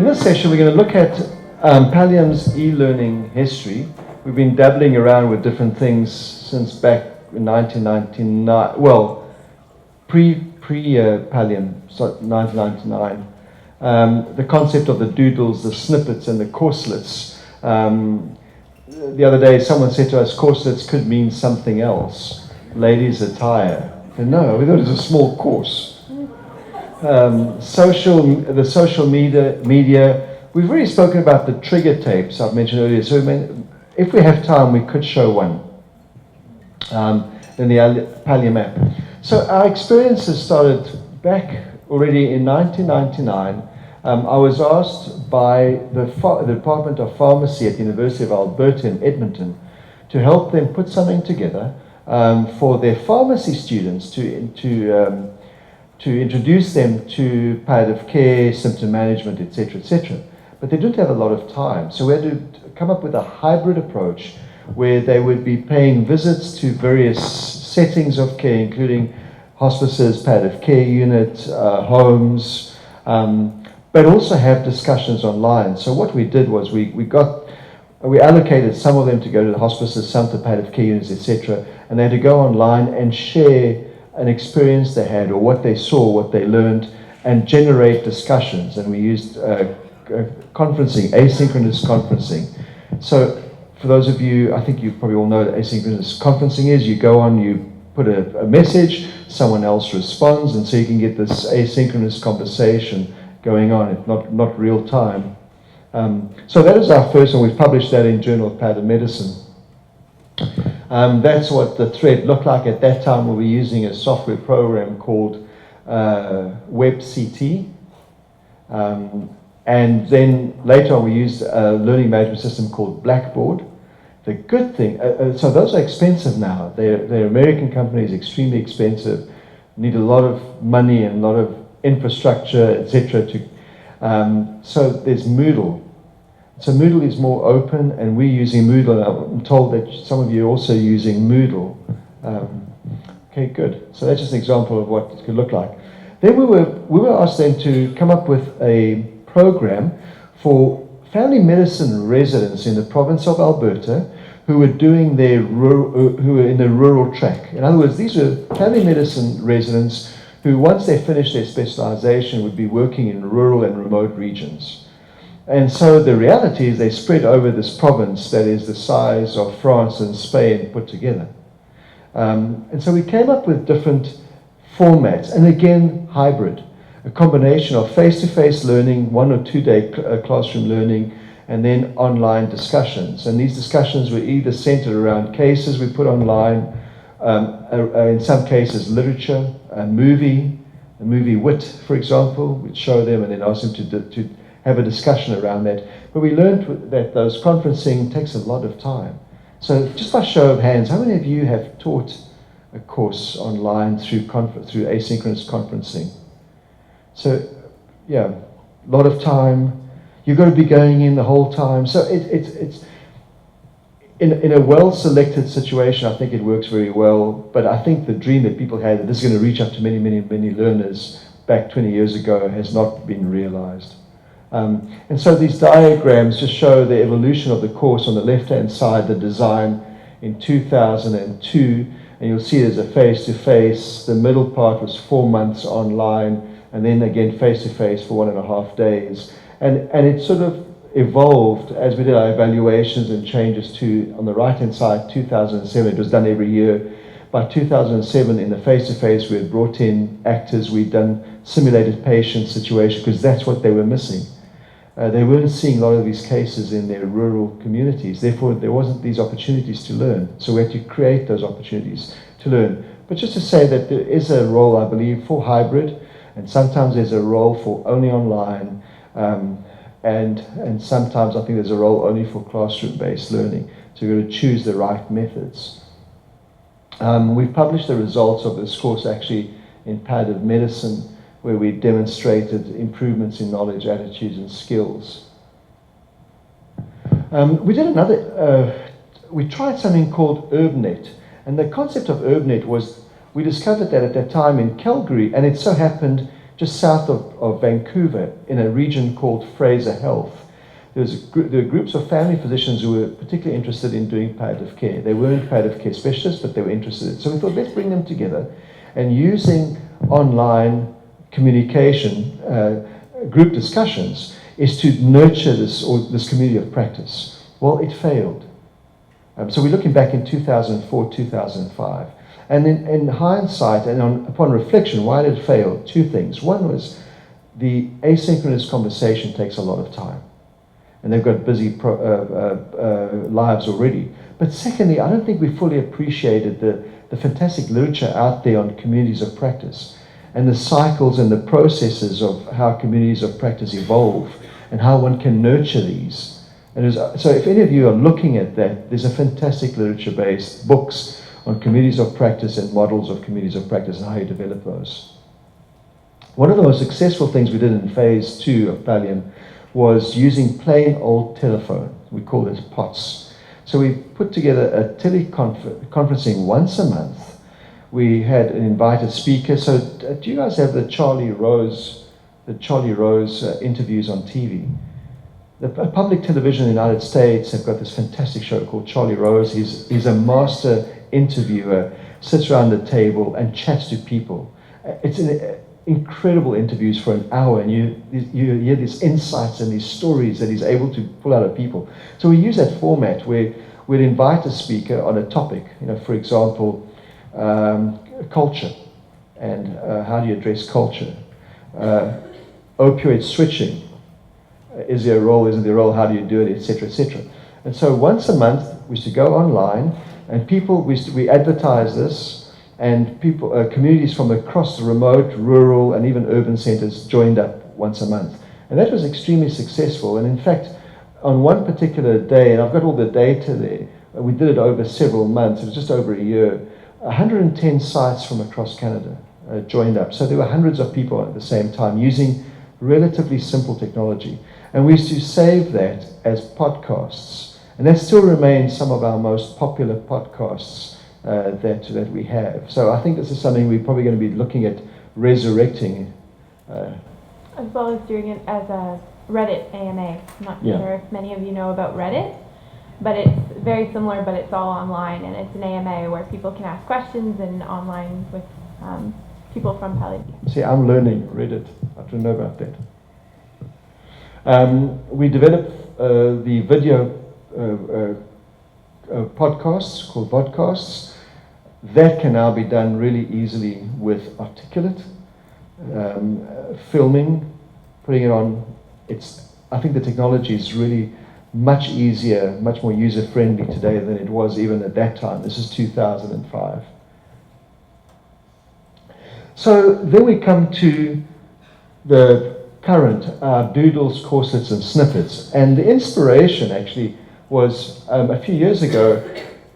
In this session, we're going to look at Pallium's e-learning history. We've been dabbling around with different things since back in 1999. Well, pre-Pallium, so 1999. The concept of the Doodles, the Snippets, and the corselets. The other day, someone said to us, corselets could mean something else. Ladies' attire. And no, we thought it was a small course. The social media. We've already spoken about the trigger tapes I've mentioned earlier. So if we have time, we could show one. In the Pallium app. So our experiences started back already in 1999. I was asked by the Department of Pharmacy at the University of Alberta in Edmonton to help them put something together for their pharmacy students to introduce them to palliative care, symptom management, etc., etc. But they didn't have a lot of time, so we had to come up with a hybrid approach where they would be paying visits to various settings of care, including hospices, palliative care units, homes, but also have discussions online. So what we did was we allocated some of them to go to the hospices, some to palliative care units, etc., and they had to go online and share an experience they had or what they saw, what they learned, and generate discussions. And we used conferencing, asynchronous conferencing. So for those of you, I think you probably all know what asynchronous conferencing is. You go on, you put a message, someone else responds, and so you can get this asynchronous conversation going on, if not real time. So that is our first one. We've published that in Journal of Palliative Medicine. That's what the thread looked like at that time. We were using a software program called WebCT. And then later on we used a learning management system called Blackboard. The good thing, so those are expensive now. They're American companies, extremely expensive, need a lot of money and a lot of infrastructure, etc. So there's Moodle. So Moodle is more open, and we're using Moodle, and I'm told that some of you are also using Moodle. Okay, good. So that's just an example of what it could look like. Then we were asked then to come up with a program for family medicine residents in the province of Alberta who were doing who were in the rural track. In other words, these were family medicine residents who, once they finished their specialization, would be working in rural and remote regions. And so the reality is they spread over this province that is the size of France and Spain put together. And so we came up with different formats, and again, hybrid. A combination of face-to-face learning, 1 or 2 day classroom learning, and then online discussions. And these discussions were either centered around cases we put online, in some cases literature, a movie wit, for example, we'd show them and then ask them to have a discussion around that. But we learned that those conferencing takes a lot of time. So just by show of hands, how many of you have taught a course online through asynchronous conferencing? So, yeah, a lot of time. You've got to be going in the whole time. So it's in a well-selected situation, I think it works very well. But I think the dream that people had that this is going to reach up to many, many, many learners back 20 years ago has not been realized. And so these diagrams just show the evolution of the course. On the left-hand side, the design in 2002, and you'll see there's a face-to-face. The middle part was 4 months online, and then again face-to-face for 1.5 days. And it sort of evolved as we did our evaluations and changes to, on the right-hand side, 2007. It was done every year. By 2007, in the face-to-face, we had brought in actors. We'd done simulated patient situation, because that's what they were missing. They weren't seeing a lot of these cases in their rural communities. Therefore, there wasn't these opportunities to learn. So we had to create those opportunities to learn. But just to say that there is a role, I believe, for hybrid, and sometimes there's a role for only online, and sometimes I think there's a role only for classroom-based learning. So you've got to choose the right methods. We've published the results of this course actually in Palliative Medicine, where we demonstrated improvements in knowledge, attitudes, and skills. We did we tried something called UrbNet, and the concept of UrbNet was, we discovered that at that time in Calgary, and it so happened just south of Vancouver, in a region called Fraser Health. There were groups of family physicians who were particularly interested in doing palliative care. They weren't palliative care specialists, but they were interested in it. So we thought, let's bring them together, and using online communication, group discussions, is to nurture this community of practice. Well, it failed. So we're looking back in 2004, 2005. And in hindsight, and upon reflection, why did it fail? Two things. One was the asynchronous conversation takes a lot of time, and they've got busy lives already. But secondly, I don't think we fully appreciated the fantastic literature out there on communities of practice, and the cycles and the processes of how communities of practice evolve, and how one can nurture these. And so if any of you are looking at that, there's a fantastic literature-based books on communities of practice and models of communities of practice and how you develop those. One of the most successful things we did in phase 2 of Pallium was using plain old telephone. We call it POTS. So we put together a teleconferencing once a month. We had an invited speaker. So do you guys have the Charlie Rose interviews on TV? The public television in the United States have got this fantastic show called Charlie Rose. He's a master interviewer, sits around the table and chats to people. It's incredible interviews for an hour, and you hear these insights and these stories that he's able to pull out of people. So we use that format where we'd invite a speaker on a topic, for example, culture, and how do you address culture? Opioid switching. Is there a role, isn't there a role, how do you do it, etc., etc. And so once a month, we used to go online, and we advertise this, and communities from across the remote, rural, and even urban centers joined up once a month. And that was extremely successful. And in fact, on one particular day, and I've got all the data there, we did it over several months, it was just over a year, 110 sites from across Canada joined up. So there were hundreds of people at the same time using relatively simple technology. And we used to save that as podcasts. And that still remains some of our most popular podcasts that we have. So I think this is something we're probably going to be looking at resurrecting. As well as doing it as a Reddit AMA. I'm not sure if many of you know about Reddit, but it's very similar, but it's all online, and it's an AMA where people can ask questions and online with people from Palliative Care. See, I'm learning Reddit. I don't know about that. We developed the video podcasts called vodcasts. That can now be done really easily with Articulate, filming, putting it on. I think the technology is really much easier, much more user-friendly today than it was even at that time. This is 2005. So then we come to the current Doodles, Corsets, and Snippets. And the inspiration actually was a few years ago,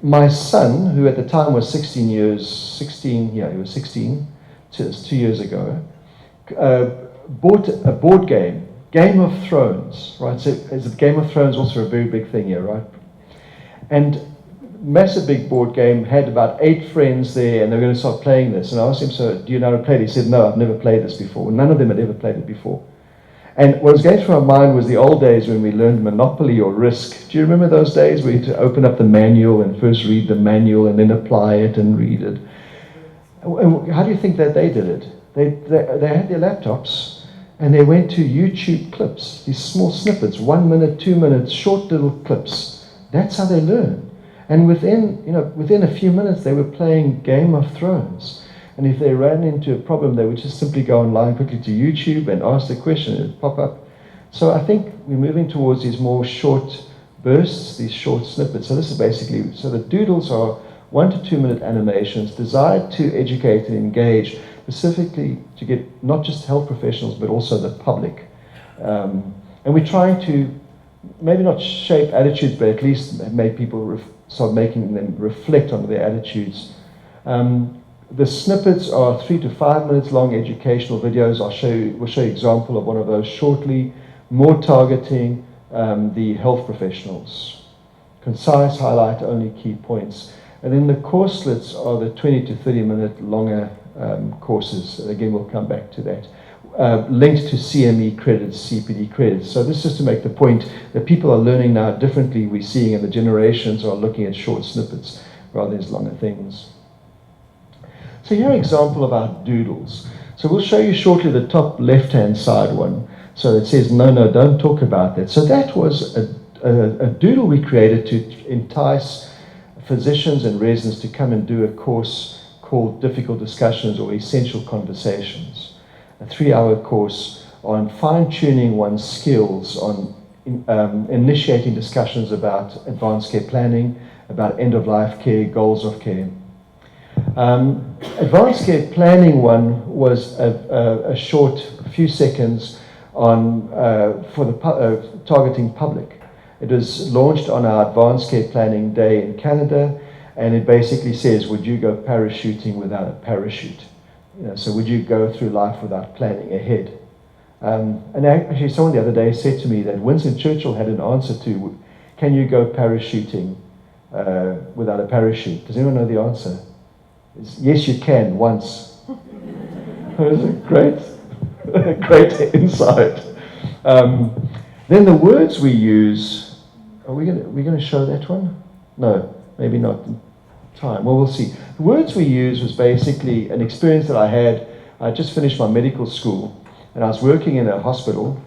my son, who at the time was 16, he was 16, just 2 years ago, bought a board game, Game of Thrones, right? So is it Game of Thrones also a very big thing here, right? And massive big board game, had about 8 friends there, and they were going to start playing this. And I asked him, so do you know how to play it? He said, no, I've never played this before. None of them had ever played it before. And what was going through my mind was the old days when we learned Monopoly or Risk. Do you remember those days where you had to open up the manual and first read the manual and then apply it and read it? And how do you think that they did it? They had their laptops and they went to YouTube clips, these small snippets, 1 minute, 2 minutes, short little clips. That's how they learn. And within a few minutes they were playing Game of Thrones. And if they ran into a problem, they would just simply go online quickly to YouTube and ask the question, and it would pop up. So I think we're moving towards these more short bursts, these short snippets. So this is basically, so the Doodles are 1 to 2 minute animations designed to educate and engage, specifically to get not just health professionals, but also the public. And we're trying to maybe not shape attitudes, but at least make people start making them reflect on their attitudes. The snippets are 3 to 5 minutes long educational videos. We'll show you an example of one of those shortly, more targeting the health professionals. Concise, highlight only key points. And then the courselets are the 20 to 30 minute longer courses. Again, we'll come back to that. linked to CME credits, CPD credits. So this is to make the point that people are learning now differently, we're seeing, and the generations are looking at short snippets rather than longer things. So here are an example of our doodles. So we'll show you shortly the top left-hand side one. So it says, no, no, don't talk about that. So that was a doodle we created to entice physicians and residents to come and do a course called Difficult Discussions or Essential Conversations. A 3-hour course on fine-tuning one's skills on initiating discussions about advanced care planning, about end-of-life care, goals of care. Advanced care planning one was a short, few seconds on for the targeting public. It was launched on our Advanced Care Planning Day in Canada, and it basically says, would you go parachuting without a parachute? You know, so would you go through life without planning ahead? And actually someone the other day said to me that Winston Churchill had an answer to, can you go parachuting without a parachute? Does anyone know the answer? It's, yes, you can, once. It was a great insight. Then the words we use, are we going to show that one? No, maybe not in time. Well, we'll see. The words we use was basically an experience that I had. I just finished my medical school, and I was working in a hospital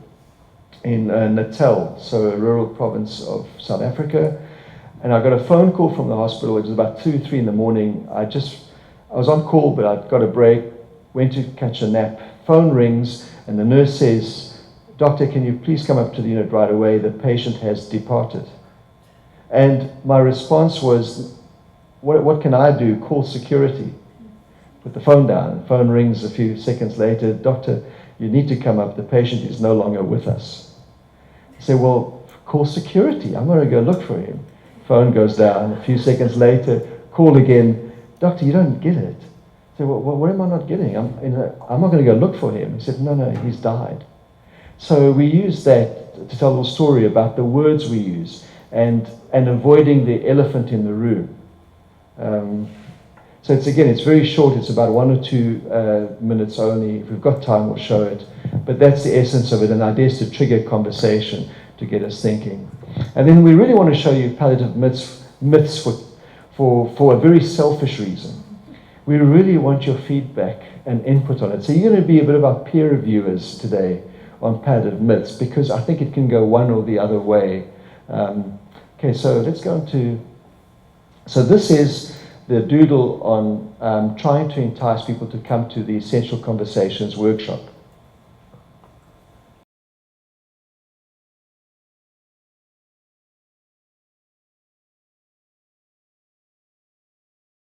in Natal, so a rural province of South Africa. And I got a phone call from the hospital. It was about 2, 3 in the morning. I was on call, but I'd got a break, went to catch a nap. Phone rings, and the nurse says, Doctor, can you please come up to the unit right away? The patient has departed. And my response was, what can I do? Call security. Put the phone down. The phone rings a few seconds later. Doctor, you need to come up. The patient is no longer with us. I say, well, call security. I'm going to go look for him. Phone goes down. A few seconds later, call again. Doctor, you don't get it. I say, well, what am I not getting? I'm not going to go look for him. He said, no, he's died. So we use that to tell a little story about the words we use and avoiding the elephant in the room. So it's very short. It's about 1 or 2 minutes only. If we've got time, we'll show it. But that's the essence of it, and the idea is to trigger conversation to get us thinking. And then we really want to show you palliative myths for a very selfish reason. We really want your feedback and input on it. So you're going to be a bit of our peer reviewers today on palliative myths, because I think it can go one or the other way. Okay, so let's go into... So this is the doodle on trying to entice people to come to the Essential Conversations workshop.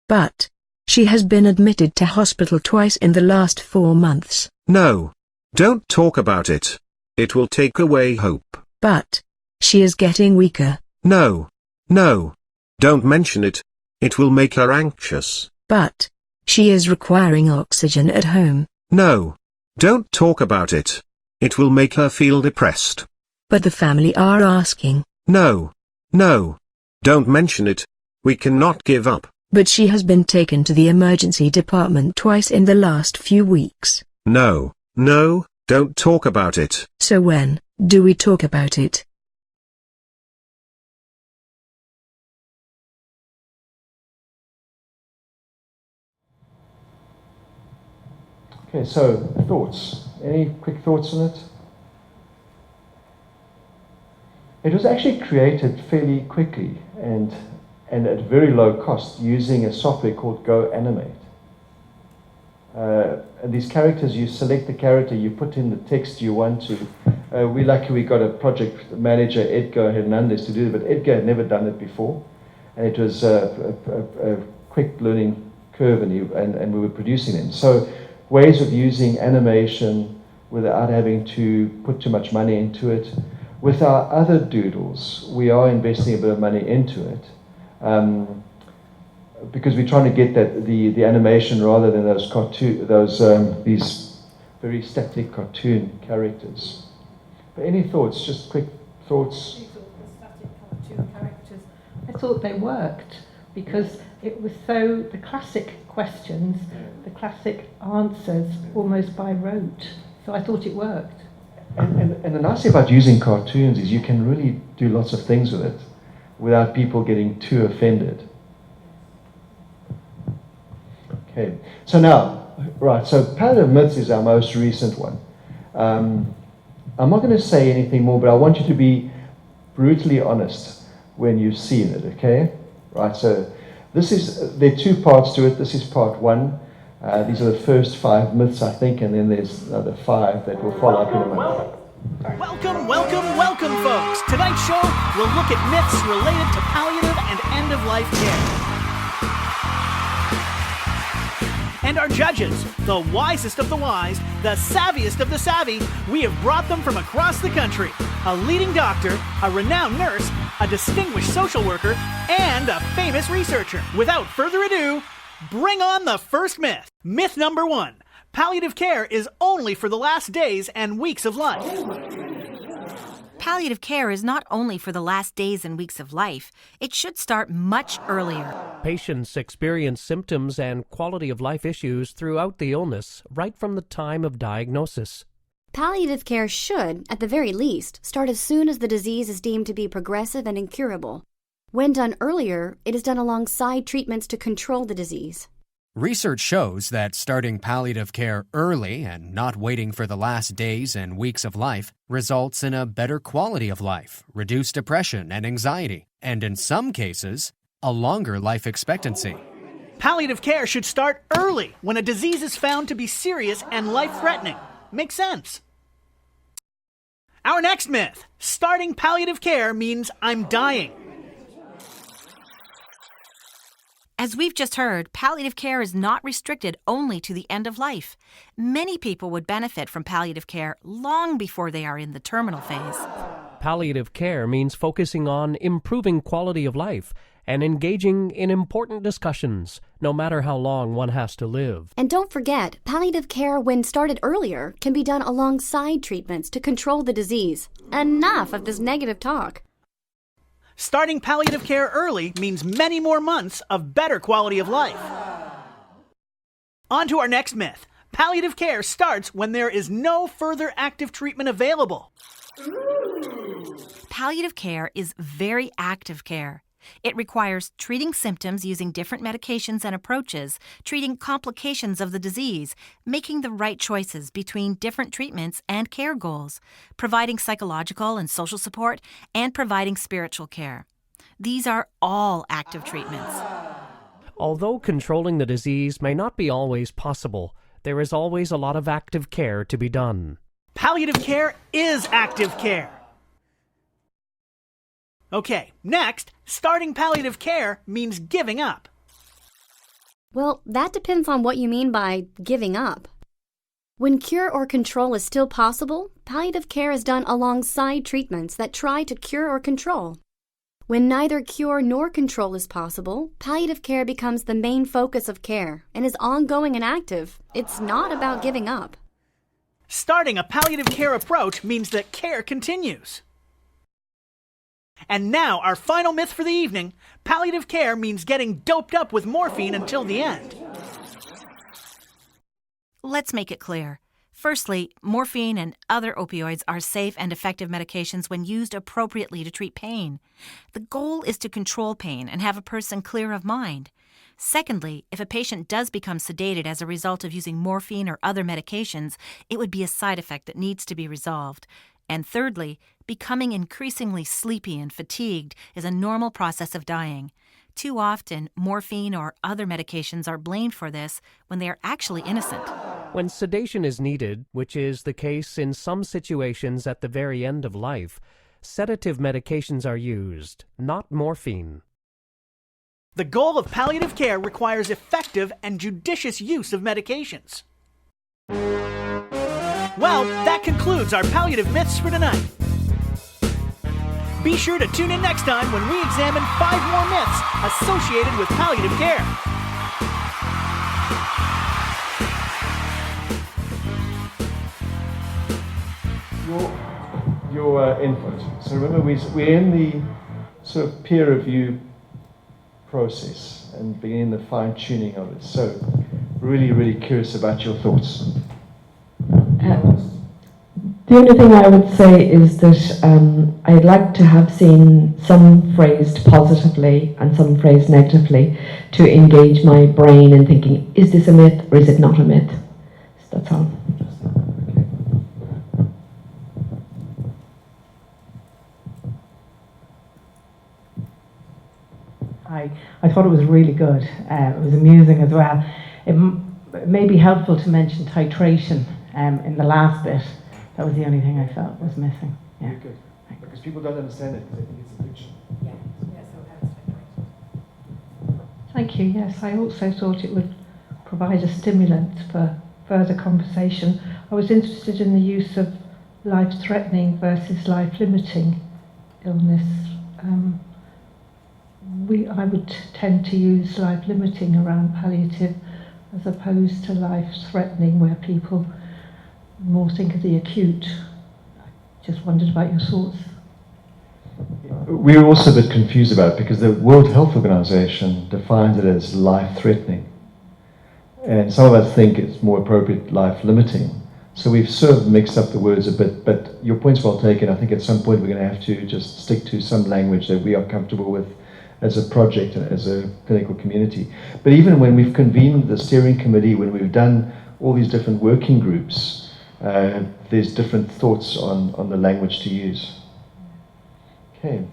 But she has been admitted to hospital twice in the last 4 months. No. Don't talk about it. It will take away hope. But she is getting weaker. No. Don't mention it. It will make her anxious. But she is requiring oxygen at home. No. Don't talk about it. It will make her feel depressed. But the family are asking. No. Don't mention it. We cannot give up. But she has been taken to the emergency department twice in the last few weeks. No, don't talk about it. So when do we talk about it? Okay, so thoughts. Any quick thoughts on it? It was actually created fairly quickly and at very low cost using a software called Go Animate. And these characters, you select the character, you put in the text you want to. We're lucky we got a project manager, Edgar Hernandez, to do it, but Edgar had never done it before. And it was a quick learning curve, and we were producing them. So ways of using animation without having to put too much money into it. With our other doodles, we are investing a bit of money into it. Because we're trying to get the animation rather than these very static cartoon characters. But any thoughts? Just quick thoughts. These are the static cartoon characters. I thought they worked because it was the classic questions, the classic answers, almost by rote. So I thought it worked. And the nice thing about using cartoons is you can really do lots of things with it without people getting too offended. Okay, so now, right, so Palliative Myths is our most recent one. I'm not going to say anything more, but I want you to be brutally honest when you've seen it, okay? Right, so there are 2 parts to it. This is part 1. These are the first 5 myths, I think, and then there's another 5 that will follow up in a moment. Welcome, welcome, welcome, folks! Tonight's show will look at myths related to palliative and end-of-life care. And our judges, the wisest of the wise, the savviest of the savvy, we have brought them from across the country. A leading doctor, a renowned nurse, a distinguished social worker, and a famous researcher. Without further ado, bring on the first myth. Myth number 1. Palliative care is only for the last days and weeks of life. Palliative care is not only for the last days and weeks of life. It should start much earlier. Patients experience symptoms and quality of life issues throughout the illness, right from the time of diagnosis. Palliative care should, at the very least, start as soon as the disease is deemed to be progressive and incurable. When done earlier, it is done alongside treatments to control the disease. Research shows that starting palliative care early and not waiting for the last days and weeks of life results in a better quality of life, reduced depression and anxiety, and in some cases, a longer life expectancy. Palliative care should start early when a disease is found to be serious and life-threatening. Makes sense. Our next myth. Starting palliative care means I'm dying. As we've just heard, palliative care is not restricted only to the end of life. Many people would benefit from palliative care long before they are in the terminal phase. Palliative care means focusing on improving quality of life and engaging in important discussions, no matter how long one has to live. And don't forget, palliative care, when started earlier, can be done alongside treatments to control the disease. Enough of this negative talk. Starting palliative care early means many more months of better quality of life. On to our next myth. Palliative care starts when there is no further active treatment available. Palliative care is very active care. It requires treating symptoms using different medications and approaches, treating complications of the disease, making the right choices between different treatments and care goals, providing psychological and social support, and providing spiritual care. These are all active treatments. Although controlling the disease may not be always possible, there is always a lot of active care to be done. Palliative care is active care. Okay, next, starting palliative care means giving up. Well, that depends on what you mean by giving up. When cure or control is still possible, palliative care is done alongside treatments that try to cure or control. When neither cure nor control is possible, palliative care becomes the main focus of care and is ongoing and active. It's not about giving up. Starting a palliative care approach means that care continues. And now, our final myth for the evening. Palliative care means getting doped up with morphine until the end. Let's make it clear. Firstly, morphine and other opioids are safe and effective medications when used appropriately to treat pain. The goal is to control pain and have a person clear of mind. Secondly, if a patient does become sedated as a result of using morphine or other medications, it would be a side effect that needs to be resolved. And thirdly, becoming increasingly sleepy and fatigued is a normal process of dying. Too often, morphine or other medications are blamed for this when they are actually innocent. When sedation is needed, which is the case in some situations at the very end of life, sedative medications are used, not morphine. The goal of palliative care requires effective and judicious use of medications. Well, that concludes our palliative myths for tonight. Be sure to tune in next time when we examine 5 more myths associated with palliative care. Your input. So remember, we're in the sort of peer review process and beginning the fine-tuning of it. So really, really curious about your thoughts. The only thing I would say is that I'd like to have seen some phrased positively and some phrased negatively to engage my brain in thinking, is this a myth or is it not a myth? So that's all. I thought it was really good. It was amusing as well. It may be helpful to mention titration in the last bit. That was the only thing I felt was missing. Yeah. Good. Because people don't understand it because they think it's a fiction. Yeah. Thank you. Yes, I also thought it would provide a stimulant for further conversation. I was interested in the use of life-threatening versus life-limiting illness. I would tend to use life-limiting around palliative as opposed to life-threatening, where people more think of the acute. I just wondered about your thoughts. We're also a bit confused about it because the World Health Organization defines it as life-threatening. And some of us think it's more appropriate life-limiting. So we've sort of mixed up the words a bit, but your point's well taken. I think at some point we're going to have to just stick to some language that we are comfortable with as a project and as a clinical community. But even when we've convened the steering committee, when we've done all these different working groups, there's different thoughts on the language to use. Okay.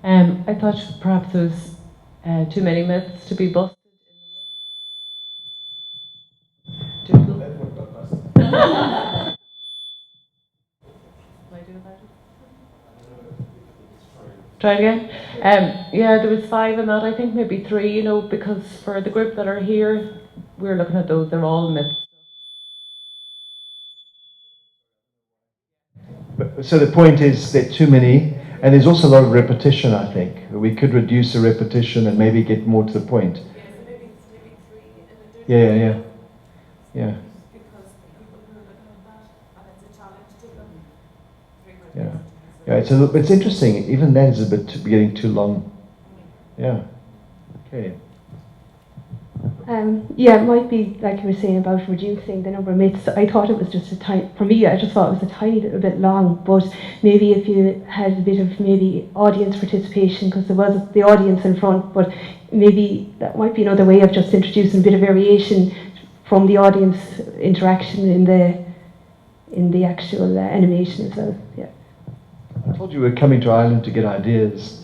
I thought perhaps there was too many myths to be busted in the Doodle. Try it again. Yeah, there was 5 in that. I think maybe 3. You know, because for the group that are here, we're looking at those. They're all myths. So the point is there are too many, and there's also a lot of repetition, I think. We could reduce the repetition and maybe get more to the point. Yeah. Yeah. Yeah, it's interesting. Even that is a bit getting too long. Yeah. Okay. Yeah, it might be like you were saying about reducing the number of myths. I thought it was just a tiny, for me, I just thought it was a tiny little bit long, but maybe if you had a bit of maybe audience participation, because there was the audience in front, but maybe that might be another way of just introducing a bit of variation from the audience interaction in the actual animation as well. Yeah. I told you we were coming to Ireland to get ideas.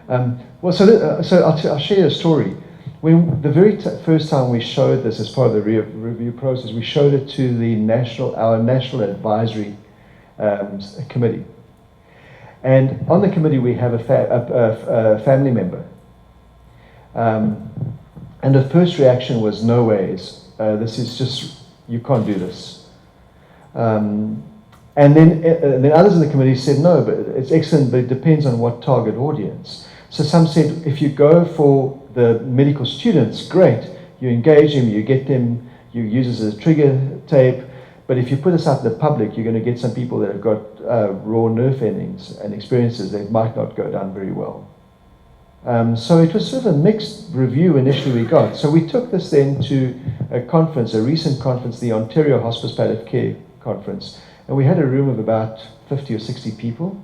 So I'll share a story. When the very first time we showed this as part of the review process, we showed it to our national advisory committee. And on the committee we have a family member. And the first reaction was, no ways, this is just, you can't do this. And then others in the committee said, no, but it's excellent, but it depends on what target audience. So some said, if you go for the medical students, great, you engage them, you get them, you use this as a trigger tape, but if you put this out to the public, you're going to get some people that have got raw nerve endings and experiences that might not go down very well. So it was sort of a mixed review initially we got. So we took this then to a conference, a recent conference, the Ontario Hospice Palliative Care Conference, and we had a room of about 50 or 60 people.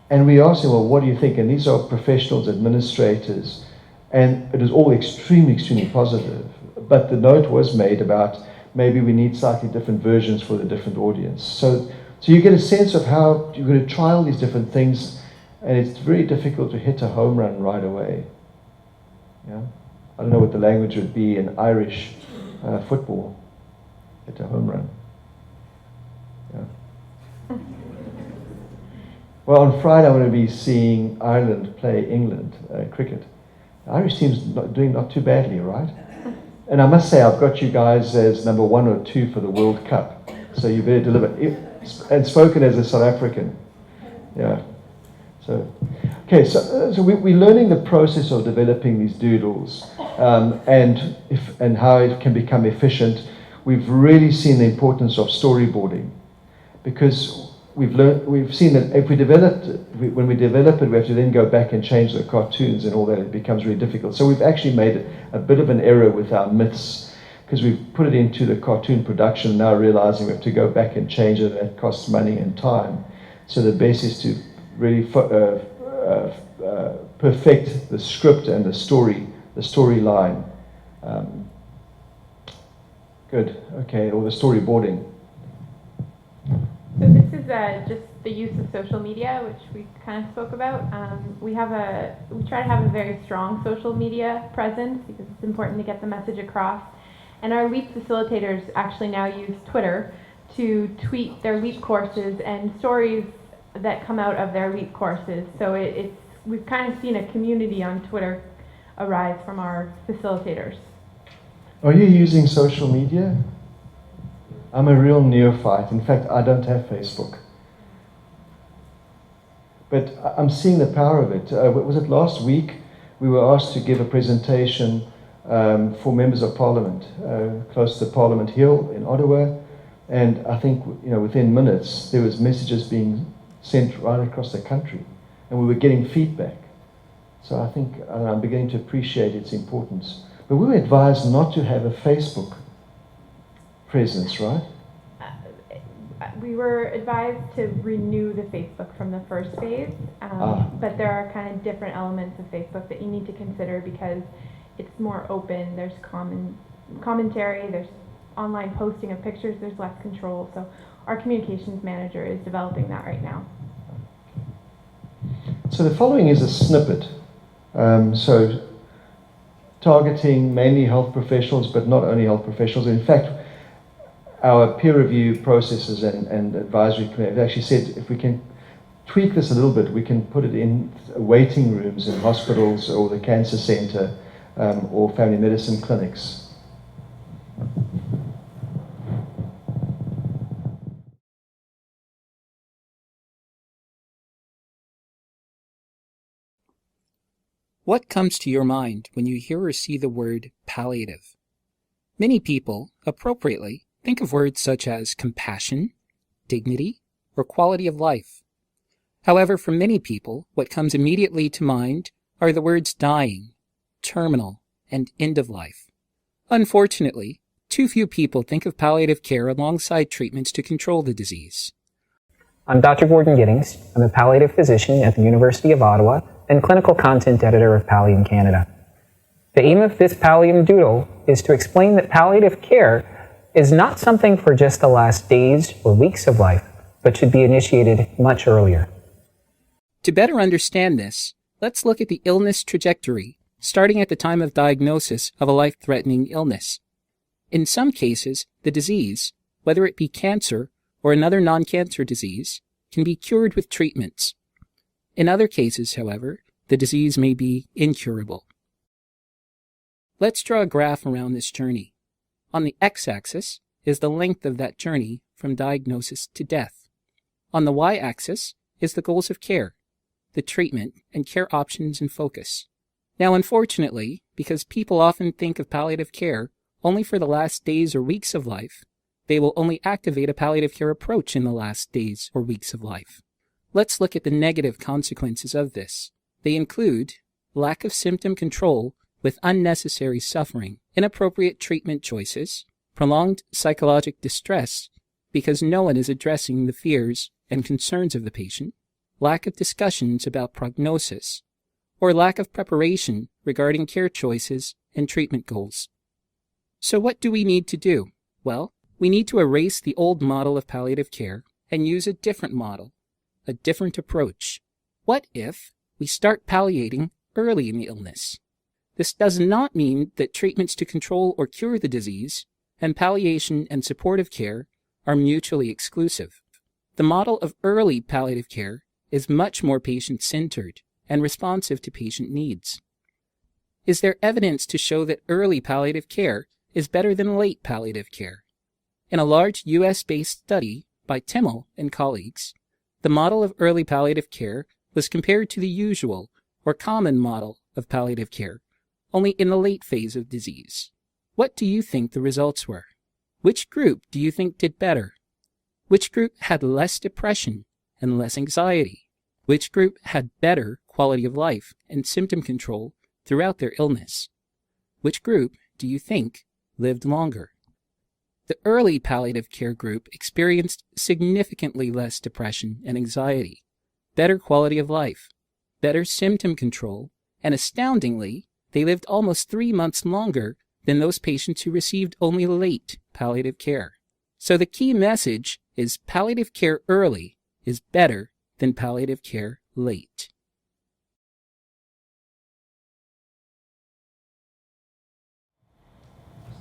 And we asked them, well, what do you think? And these are professionals, administrators, and it was all extremely, extremely positive. But the note was made about maybe we need slightly different versions for the different audience. So you get a sense of how you're going to try all these different things, and it's very difficult to hit a home run right away. Yeah? I don't know what the language would be in Irish football, hit a home run. Yeah. Well, on Friday I'm going to be seeing Ireland play England cricket. The Irish team's doing not too badly, right? And I must say, I've got you guys as number 1 or 2 for the World Cup, so you better deliver. And spoken as a South African, yeah. So, okay, so we're learning the process of developing these doodles, and how it can become efficient. We've really seen the importance of storyboarding, because we've seen that if when we develop it, we have to then go back and change the cartoons and all that. It becomes really difficult. So we've actually made a bit of an error with our myths. because we've put it into the cartoon production, now realizing we have to go back and change it, and it costs money and time. So the best is to really perfect the script and the storyline. Good, okay, or the storyboarding. So this is just the use of social media, which we kind of spoke about. We try to have a very strong social media presence because it's important to get the message across. And our LEAP facilitators actually now use Twitter to tweet their LEAP courses and stories that come out of their LEAP courses. So we've kind of seen a community on Twitter arise from our facilitators. Are you using social media? I'm a real neophyte. In fact, I don't have Facebook. But I'm seeing the power of it. Was it last week we were asked to give a presentation for members of Parliament close to Parliament Hill in Ottawa, and I think within minutes there was messages being sent right across the country, and we were getting feedback. So I think I'm beginning to appreciate its importance. But we were advised not to have a Facebook presence, right? We were advised to renew the Facebook from the first phase, but there are kind of different elements of Facebook that you need to consider because it's more open, there's commentary, there's online posting of pictures, there's less control. So our communications manager is developing that right now. So the following is a snippet. So targeting mainly health professionals, but not only health professionals. In fact, our peer review processes and advisory committee have actually said if we can tweak this a little bit, we can put it in waiting rooms in hospitals or the cancer center or family medicine clinics. What comes to your mind when you hear or see the word palliative? Many people, appropriately, think of words such as compassion, dignity, or quality of life. However, for many people, what comes immediately to mind are the words dying, terminal, and end of life. Unfortunately, too few people think of palliative care alongside treatments to control the disease. I'm Dr. Gordon Giddings. I'm a palliative physician at the University of Ottawa and clinical content editor of Pallium Canada. The aim of this Pallium Doodle is to explain that palliative care is not something for just the last days or weeks of life, but should be initiated much earlier. To better understand this, let's look at the illness trajectory, starting at the time of diagnosis of a life-threatening illness. In some cases, the disease, whether it be cancer or another non-cancer disease, can be cured with treatments. In other cases, however, the disease may be incurable. Let's draw a graph around this journey. On the x-axis is the length of that journey from diagnosis to death. On the y-axis is the goals of care, the treatment and care options in focus. Now, unfortunately, because people often think of palliative care only for the last days or weeks of life, they will only activate a palliative care approach in the last days or weeks of life. Let's look at the negative consequences of this. They include lack of symptom control with unnecessary suffering, inappropriate treatment choices, prolonged psychological distress because no one is addressing the fears and concerns of the patient, lack of discussions about prognosis, or lack of preparation regarding care choices and treatment goals. So what do we need to do? Well, we need to erase the old model of palliative care and use a different model, a different approach. What if we start palliating early in the illness? This does not mean that treatments to control or cure the disease and palliation and supportive care are mutually exclusive. The model of early palliative care is much more patient-centered and responsive to patient needs. Is there evidence to show that early palliative care is better than late palliative care? In a large US-based study by Timmel and colleagues, the model of early palliative care was compared to the usual or common model of palliative care, only in the late phase of disease. What do you think the results were? Which group do you think did better? Which group had less depression and less anxiety? Which group had better quality of life and symptom control throughout their illness? Which group do you think lived longer. The early palliative care group experienced significantly less depression and anxiety, better quality of life, better symptom control, and astoundingly, they lived almost 3 months longer than those patients who received only late palliative care. So the key message is palliative care early is better than palliative care late.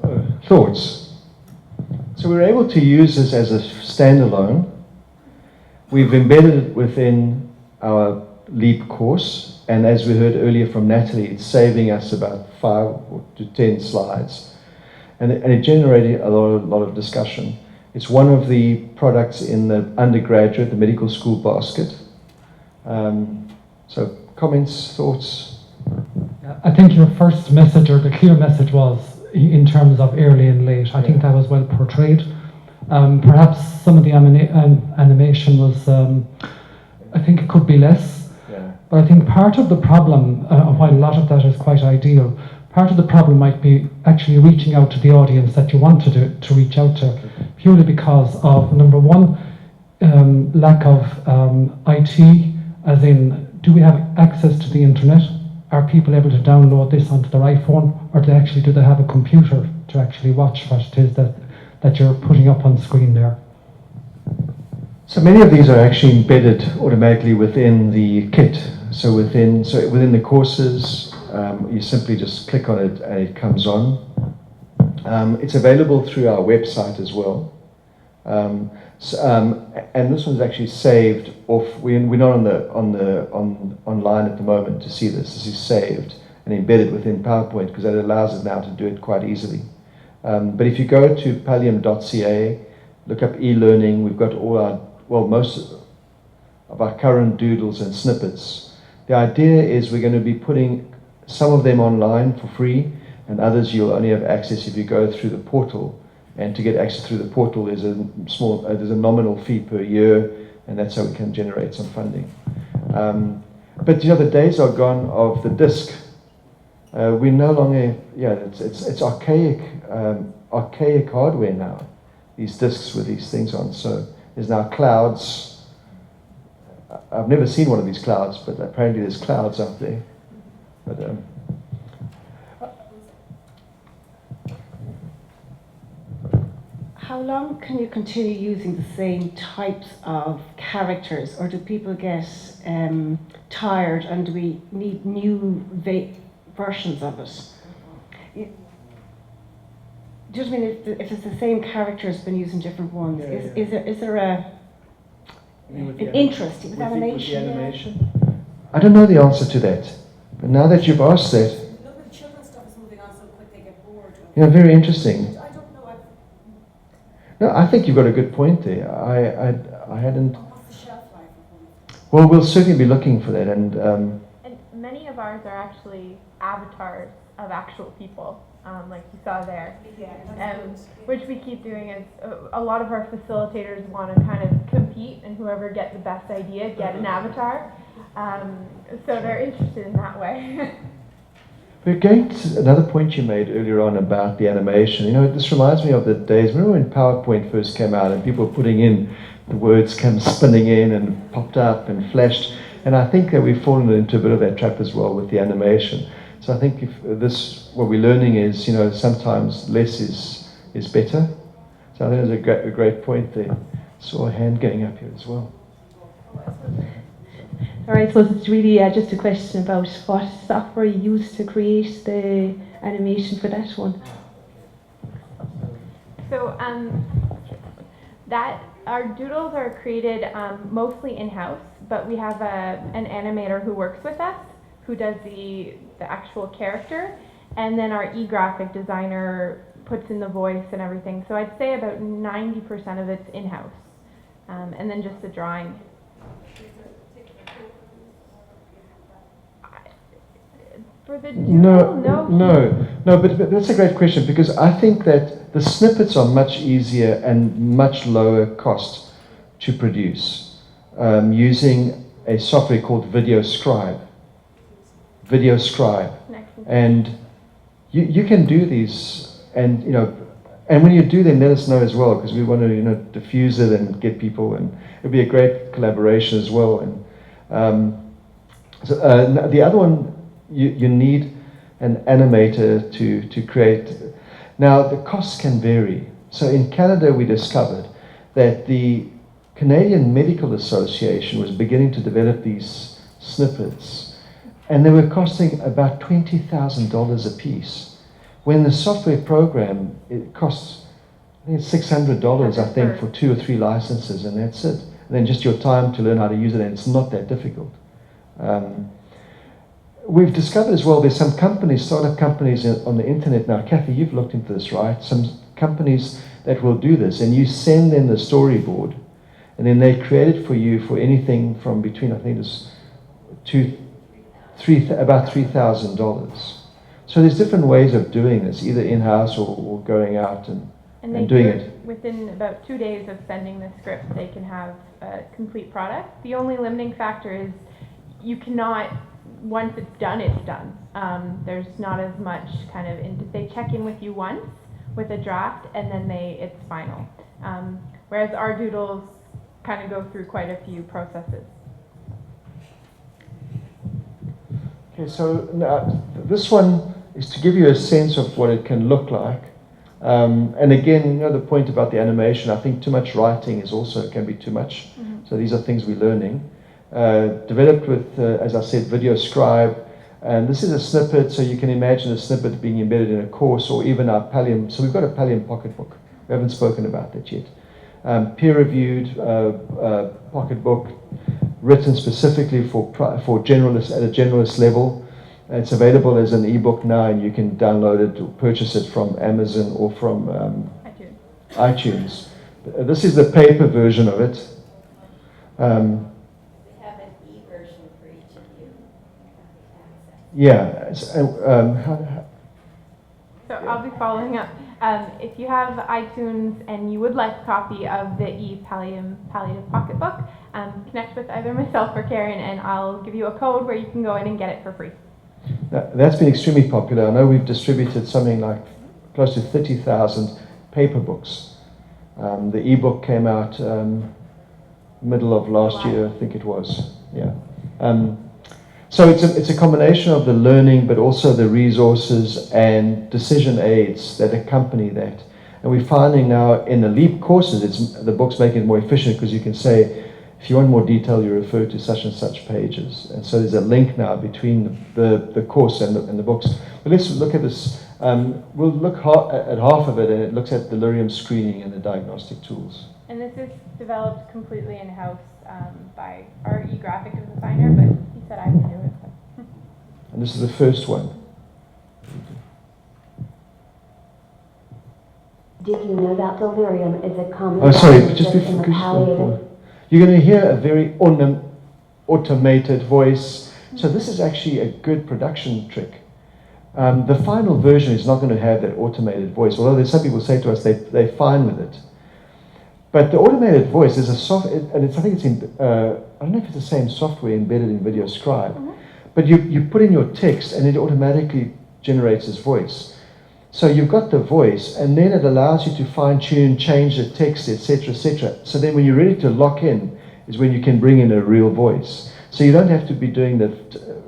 So, thoughts. So we're able to use this as a standalone. We've embedded it within our LEAP course, and as we heard earlier from Natalie, it's saving us about 5 to 10 slides. And it generated a lot of discussion. It's one of the products in the undergraduate, the medical school basket. So comments, thoughts? I think your first message, or the clear message, was in terms of early and late. I think that was well portrayed. Perhaps some of the animation was, I think it could be less. Yeah. But I think part of the problem, while a lot of that is quite ideal, part of the problem might be actually reaching out to the audience that you want to reach out to, purely because of, number one, lack of IT, as in, do we have access to the internet? Are people able to download this onto their iPhone, or do they have a computer to actually watch what it is that you're putting up on screen there? So many of these are actually embedded automatically within the kit. So within the courses, you simply just click on it and it comes on. It's available through our website as well. And this one's actually saved off. We're not online at the moment to see this. This is saved and embedded within PowerPoint because that allows it now to do it quite easily. But if you go to pallium.ca, look up e-learning, we've got most of our current doodles and snippets. The idea is we're going to be putting some of them online for free, and others you'll only have access if you go through the portal. And to get access through the portal, there's a nominal fee per year, and that's how we can generate some funding. But the days are gone of the disc. We no longer, it's archaic hardware now. These discs with these things on. So there's now clouds. I've never seen one of these clouds, but apparently there's clouds out there. But how long can you continue using the same types of characters, or do people get tired and do we need new versions of it? Do you know what I mean? If it's the same characters been using different ones, is there an interest with animation? I don't know the answer to that, but now that you've asked that, very interesting. No, I think you've got a good point there. I hadn't. Well, we'll certainly be looking for that, and many of ours are actually avatars of actual people, like you saw there. Which we keep doing is a lot of our facilitators want to kind of compete, and whoever gets the best idea get an avatar. So they're interested in that way. But going to another point you made earlier on about the animation, this reminds me of the days, remember when PowerPoint first came out and people were putting in, the words came spinning in and popped up and flashed, and I think that we've fallen into a bit of that trap as well with the animation. So I think what we're learning is, sometimes less is better. So I think there's a great point there. Saw a hand going up here as well. All right, so it's really just a question about what software you used to create the animation for that one. So our doodles are created mostly in-house, but we have an animator who works with us, who does the actual character, and then our e-graphic designer puts in the voice and everything. So I'd say about 90% of it's in-house, and then just the drawing. For the doodle, no, but that's a great question, because I think that the snippets are much easier and much lower cost to produce using a software called Video Scribe. And you can do these And and when you do them, let us know as well, because we want to diffuse it and get people, and it'll be a great collaboration as well. And the other one, you need an animator to create. Now the costs can vary. So in Canada, we discovered that the Canadian Medical Association was beginning to develop these snippets, and they were costing about $20,000 a piece. When the software program, it costs, I think it's $600, I think, for 2 or 3 licenses, and that's it. And then just your time to learn how to use it, and it's not that difficult. We've discovered as well, there's some companies, startup companies on the internet now. Kathy, you've looked into this, right? Some companies that will do this, and you send them the storyboard, and then they create it for you for anything from between, I think it's about $3,000. So there's different ways of doing this, either in-house or going out and doing it. Within about 2 days of sending the script, they can have a complete product. The only limiting factor is you cannot, once it's done, it's done. There's not as much kind of, they check in with you once with a draft, and then it's final. Whereas our doodles kind of go through quite a few processes. Okay, so now, this one is to give you a sense of what it can look like. And again, the point about the animation, I think too much writing can be too much. Mm-hmm. So these are things we're learning. Developed with, as I said, VideoScribe. And this is a snippet, so you can imagine a snippet being embedded in a course, or even our Pallium. So we've got a Pallium pocketbook. We haven't spoken about that yet. Peer-reviewed pocketbook, written specifically for generalists at a generalist level. It's available as an ebook now, and you can download it or purchase it from Amazon or from iTunes. This is the paper version of it. Yeah. So I'll be following up. If you have iTunes and you would like a copy of the Palliative Pocketbook, connect with either myself or Karen, and I'll give you a code where you can go in and get it for free. That's been extremely popular. I know we've distributed something like close to 30,000 paper books. The ebook came out middle of last year, I think it was. Yeah. So it's a combination of the learning, but also the resources and decision aids that accompany that. And we're finding now in the LEAP courses, the book's making it more efficient, because you can say, if you want more detail, you refer to such and such pages. And so there's a link now between the course and the books. But let's look at this. We'll look at half of it, and it looks at delirium screening and the diagnostic tools. And this is developed completely in-house by our graphic designer, but he said I can do it. So. And this is the first one. Did you know that delirium is a common... Oh, sorry, just before. You're going to hear a very automated voice. So this is actually a good production trick. The final version is not going to have that automated voice, although there's some people say to us they're fine with it. But the automated voice is I think it's in, I don't know if it's the same software embedded in VideoScribe, mm-hmm. But you put in your text and it automatically generates this voice. So you've got the voice, and then it allows you to fine-tune, change the text, etc., etc. So then when you're ready to lock in is when you can bring in a real voice. So you don't have to be doing the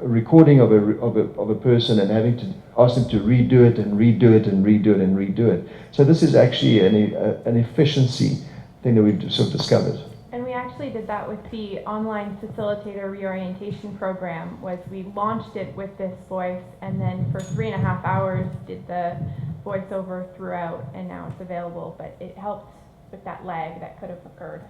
recording of a person and having to ask them to redo it and redo it and redo it and redo it. So this is actually an efficiency thing that we've sort of discovered. And we actually did that with the online facilitator reorientation program. Was we launched it with this voice, and then for 3.5 hours did the voiceover throughout, and now it's available. But it helped with that lag that could have occurred.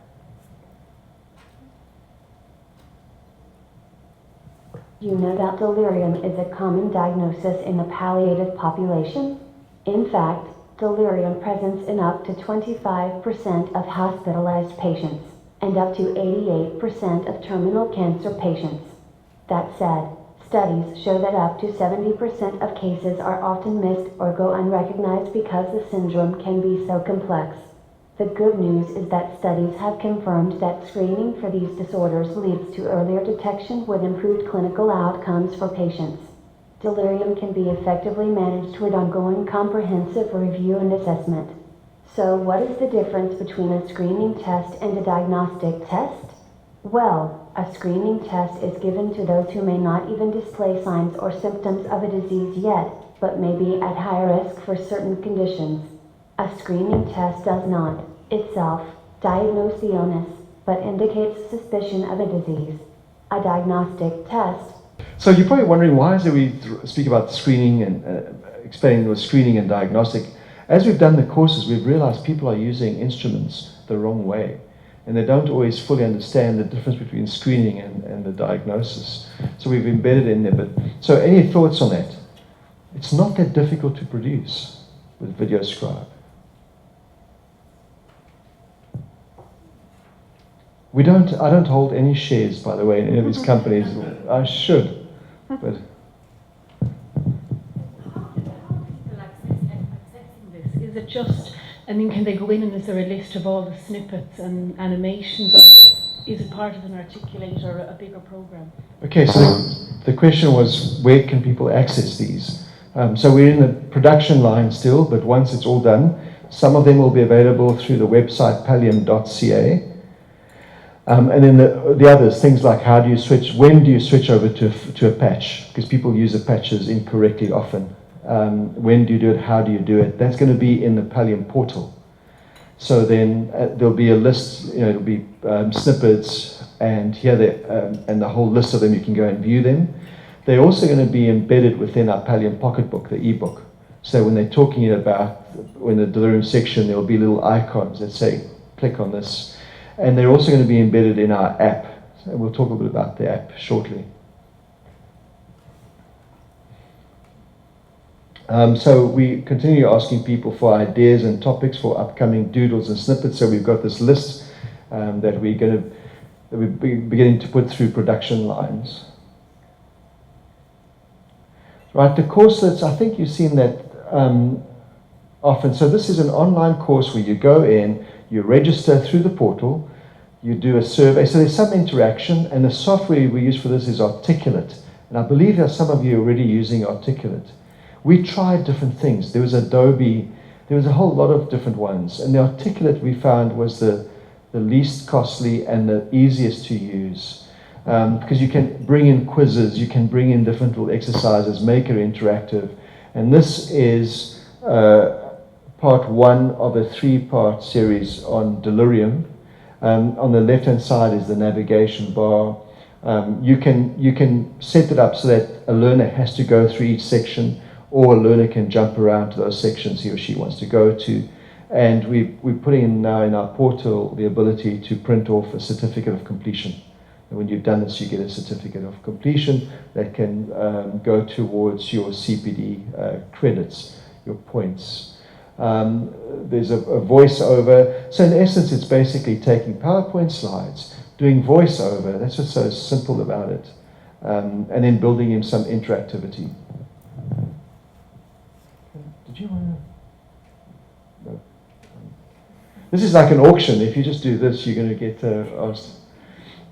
You know that delirium is a common diagnosis in the palliative population? In fact, delirium presents in up to 25% of hospitalized patients and up to 88% of terminal cancer patients. That said, studies show that up to 70% of cases are often missed or go unrecognized because the syndrome can be so complex. The good news is that studies have confirmed that screening for these disorders leads to earlier detection with improved clinical outcomes for patients. Delirium can be effectively managed with ongoing comprehensive review and assessment. So what is the difference between a screening test and a diagnostic test? Well, a screening test is given to those who may not even display signs or symptoms of a disease yet, but may be at high risk for certain conditions. A screening test does not, itself, diagnose the illness, but indicates suspicion of a disease. A diagnostic test. So you're probably wondering, why is it we speak about screening and explaining the screening and diagnostic? As we've done the courses, we've realized people are using instruments the wrong way, and they don't always fully understand the difference between screening and the diagnosis. So we've embedded in there. But so any thoughts on that? It's not that difficult to produce with VideoScribe. I don't hold any shares, by the way, in any of these companies. I should, but. Is it just, I mean, can they go in and is there a list of all the snippets and animations? Or is it part of an articulator or a bigger program? Okay, so the question was, where can people access these? So we're in the production line still, but once it's all done, some of them will be available through the website pallium.ca. And then the others, things like when do you switch over to a patch? Because people use the patches incorrectly often. When do you do it? How do you do it? That's going to be in the Pallium portal. So then there'll be a list, it'll be snippets, and and the whole list of them, you can go and view them. They're also going to be embedded within our Pallium pocketbook, the ebook. So when they're talking about, in the delirium section, there'll be little icons that say, click on this. And they're also going to be embedded in our app. So we'll talk a bit about the app shortly. So we continue asking people for ideas and topics for upcoming doodles and snippets. So we've got this list that we're beginning to put through production lines. Right, the courselets, I think you've seen that often. So this is an online course where you go in, you register through the portal, you do a survey. So there's some interaction, and the software we use for this is Articulate. And I believe that some of you are already using Articulate. We tried different things. There was Adobe, there was a whole lot of different ones. And the Articulate we found was the least costly and the easiest to use. Because you can bring in quizzes, you can bring in different little exercises, make it interactive. And this is part one of a 3-part series on delirium. On the left-hand side is the navigation bar. You can set it up so that a learner has to go through each section, or a learner can jump around to those sections he or she wants to go to. And we're putting in now in our portal the ability to print off a certificate of completion. And when you've done this, you get a certificate of completion that can go towards your CPD credits, your points. There's a voiceover. So in essence, it's basically taking PowerPoint slides, doing voiceover. That's what's so simple about it. And then building in some interactivity. Did you want to? No. This is like an auction. If you just do this, you're going to get asked.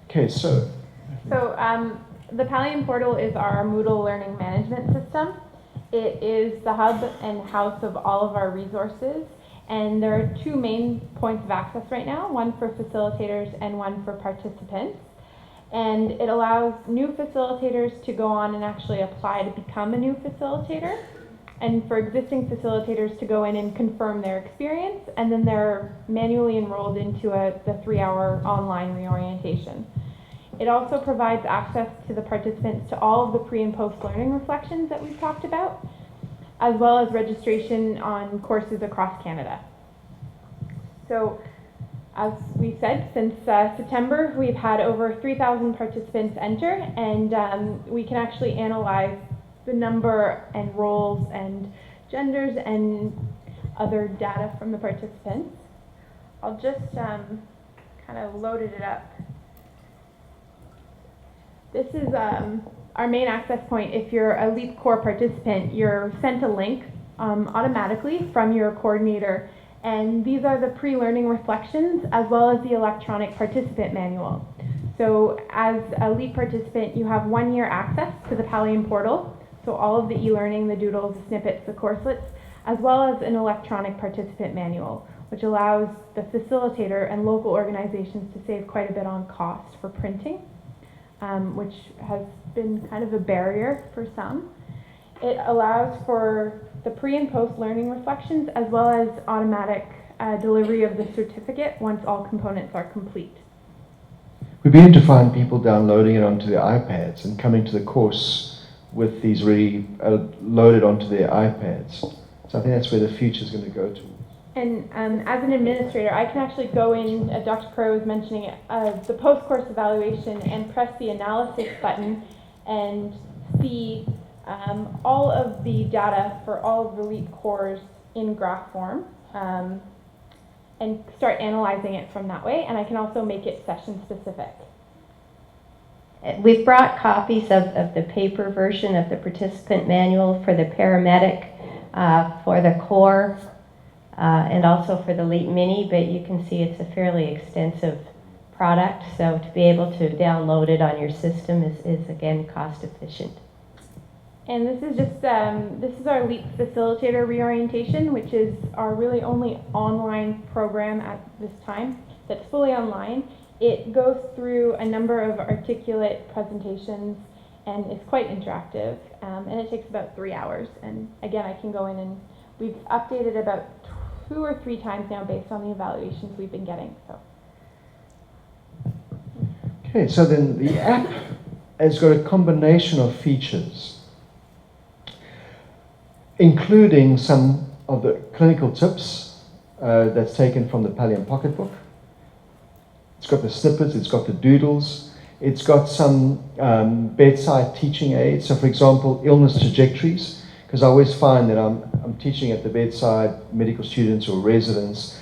Okay, so. So the Pallium portal is our Moodle learning management system. It is the hub and house of all of our resources, and there are 2 main points of access right now, one for facilitators and one for participants. And it allows new facilitators to go on and actually apply to become a new facilitator, and for existing facilitators to go in and confirm their experience, and then they're manually enrolled into the 3-hour online reorientation. It also provides access to the participants to all of the pre- and post-learning reflections that we've talked about, as well as registration on courses across Canada. So, as we said, since September, we've had over 3,000 participants enter, and we can actually analyze the number and roles and genders and other data from the participants. I'll just kind of loaded it up. This is our main access point. If you're a LEAP Core participant, you're sent a link automatically from your coordinator, and these are the pre-learning reflections as well as the electronic participant manual. So as a LEAP participant, you have 1 year access to the Pallium portal. So all of the e-learning, the Doodles, the Snippets, the courselets, as well as an electronic participant manual, which allows the facilitator and local organizations to save quite a bit on cost for printing, which has been kind of a barrier for some. It allows for the pre and post learning reflections as well as automatic delivery of the certificate once all components are complete. We begin to find people downloading it onto their iPads and coming to the course with these really loaded onto their iPads. So I think that's where the future is going to go to. And as an administrator, I can actually go in, Dr. Crow was mentioning it, the post-course evaluation and press the analysis button and see all of the data for all of the LEAP cores in graph form and start analyzing it from that way. And I can also make it session specific. We've brought copies of the paper version of the participant manual for the paramedic, for the core, and also for the LEAP Mini, but you can see it's a fairly extensive product, so to be able to download it on your system is again cost efficient. And this is just, this is our LEAP Facilitator Reorientation, which is our really only online program at this time that's fully online. It goes through a number of articulate presentations and it's quite interactive, and it takes about 3 hours. And again, I can go in and we've updated about 2 or 3 times now based on the evaluations we've been getting. So. Okay, so then the app has got a combination of features, including some of the clinical tips that's taken from the Pallium Pocketbook. It's got the snippets, it's got the doodles, it's got some bedside teaching aids. So for example, illness trajectories, because I always find that I'm teaching at the bedside, medical students or residents,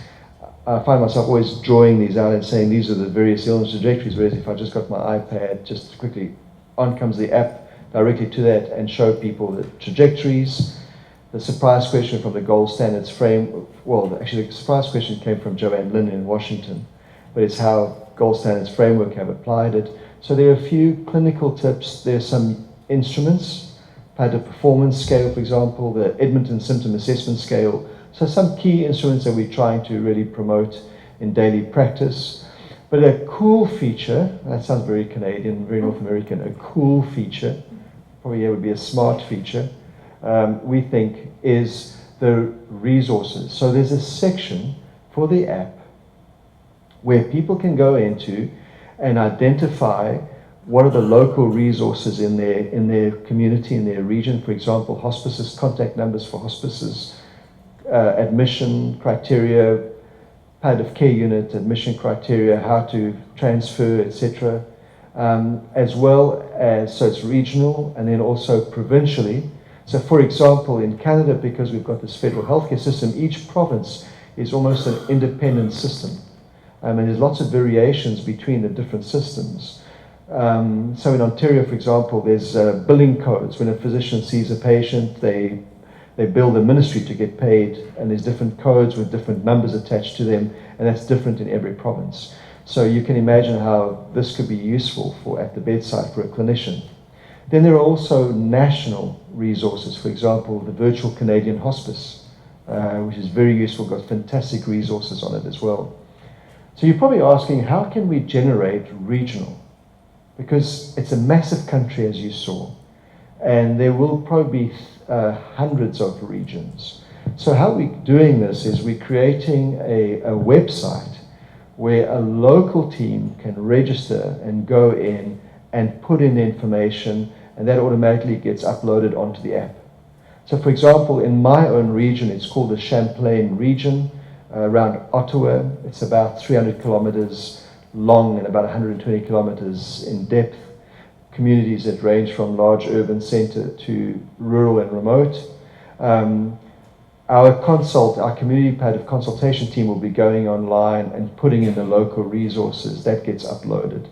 I find myself always drawing these out and saying these are the various illness trajectories, whereas if I just got my iPad, just quickly on comes the app directly to that and show people the trajectories. The surprise question from the gold standards frame, well, actually the surprise question came from Joanne Lynn in Washington, but it's how gold standards framework have applied it. So there are a few clinical tips, there's some instruments, Palliative Performance Scale, for example, the Edmonton Symptom Assessment Scale. So some key instruments that we're trying to really promote in daily practice. But a cool feature, that sounds very Canadian, very North American, a cool feature, probably here would be a smart feature, we think is the resources. So there's a section for the app where people can go into and identify what are the local resources in their community, in their region. For example, hospices, contact numbers for hospices, admission criteria, palliative care unit, admission criteria, how to transfer, etc. As well as, so it's regional and then also provincially. So for example, in Canada, because we've got this federal healthcare system, each province is almost an independent system. And there's lots of variations between the different systems. So in Ontario, for example, there's billing codes. When a physician sees a patient, they bill the ministry to get paid, and there's different codes with different numbers attached to them, and that's different in every province. So you can imagine how this could be useful for at the bedside for a clinician. Then there are also national resources, for example, the Virtual Canadian Hospice, which is very useful, got fantastic resources on it as well. So you're probably asking, how can we generate regional? Because it's a massive country, as you saw, and there will probably be hundreds of regions. So how we're doing this is we're creating a website where a local team can register and go in and put in the information, and that automatically gets uploaded onto the app. So for example, in my own region, it's called the Champlain region, around Ottawa. It's about 300 kilometers long and about 120 kilometers in depth. Communities that range from large urban center to rural and remote. Our community palliative consultation team will be going online and putting in the local resources. That gets uploaded.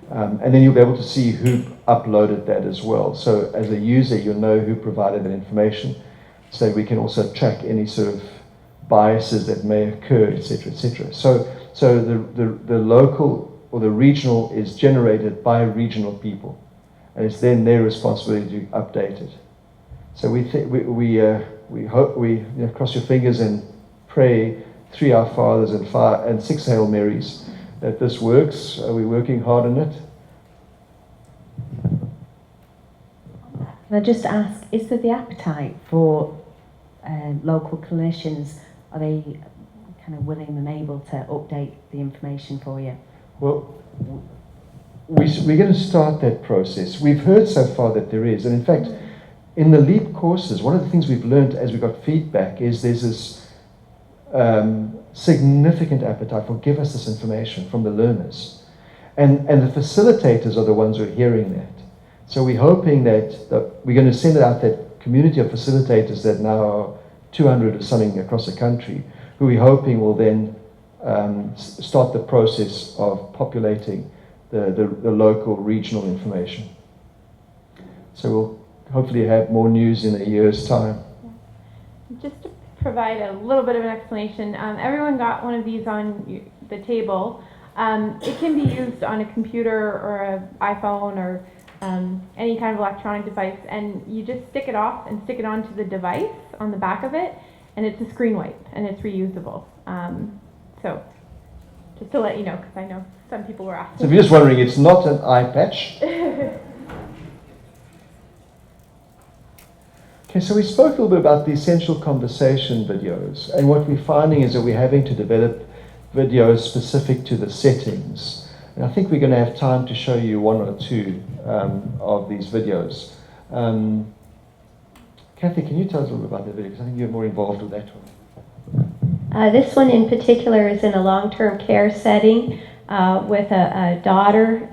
And then you'll be able to see who uploaded that as well. So as a user, you'll know who provided that information, so we can also track any sort of biases that may occur, etc., etc. So the local or the regional is generated by regional people, and it's then their responsibility to update it. So we hope cross your fingers and pray 3 Our Fathers and 6 Hail Marys that this works. We're working hard on it. Can I just ask, is there the appetite for local clinicians? Are they kind of willing and able to update the information for you? Well, we're going to start that process. We've heard so far that there is, and in fact, in the LEAP courses, one of the things we've learned as we got feedback is there's this significant appetite for give us this information from the learners. And the facilitators are the ones who are hearing that. So we're hoping that we're going to send out that community of facilitators that now are 200 or something across the country, who we're hoping will then start the process of populating the local, regional information. So we'll hopefully have more news in a year's time. Just to provide a little bit of an explanation, everyone got one of these on the table. It can be used on a computer or an iPhone or any kind of electronic device, and you just stick it off and stick it onto the device on the back of it, and it's a screen wipe and it's reusable. So just to let you know, because I know some people were asking. So if you're just wondering, it's not an eye patch. Okay, so we spoke a little bit about the essential conversation videos, and what we're finding is that we're having to develop videos specific to the settings. And I think we're going to have time to show you 1 or 2 of these videos. Kathy, can you tell us a little bit about the video? Because I think you're more involved with that one. This one in particular is in a long-term care setting with a daughter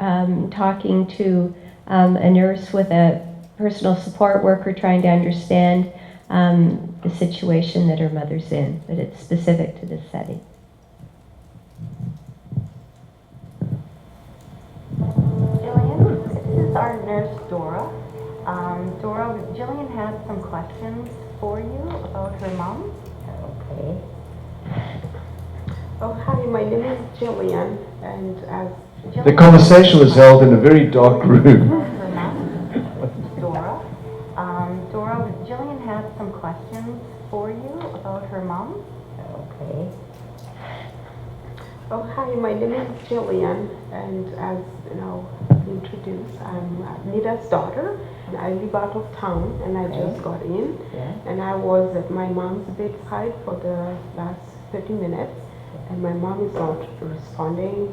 talking to a nurse with a personal support worker trying to understand the situation that her mother's in, but it's specific to this setting. Jillian, this is our nurse Dora. Dora, Jillian has some questions for you about her mom. Okay. Oh, hi, my name is Jillian, and as The conversation was held in a very dark room. Dora. Dora, Jillian has some questions for you about her mom. Okay. Oh, hi, my name is Jillian, and as you know, introduced, I'm Nida's daughter, and I live out of town, and I just got in, and I was at my mom's bedside for the last 30 minutes, and my mom is not responding